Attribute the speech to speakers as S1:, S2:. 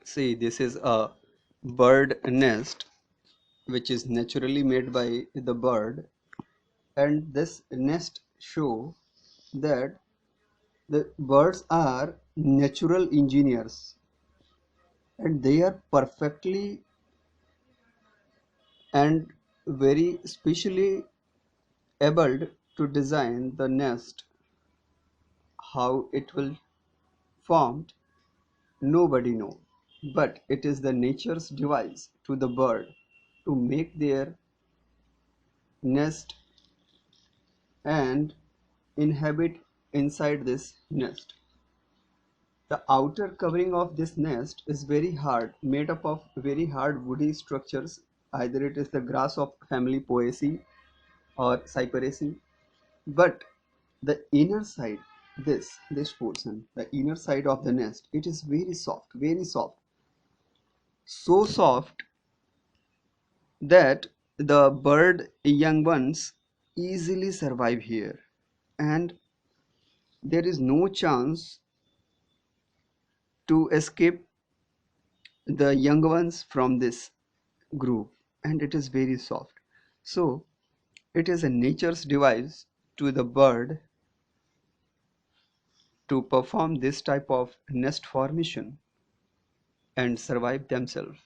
S1: See, this is a bird nest which is naturally made by the bird, and this nest show that the birds are natural engineers and they are perfectly and very specially able to design the nest. How it will formed, nobody know, but it is the nature's device to the bird to make their nest and inhabit inside this nest. The outer covering of this nest is very hard, made up of very hard woody structures. Either it is the grass of family Poaceae or Cyperaceae, but the inner side, this portion, the inner side of the nest, it is very soft, so soft that the bird young ones easily survive here, and there is no chance to escape the young ones from this group, and it is very soft. So it is a nature's device to the bird to perform this type of nest formation and survive themselves.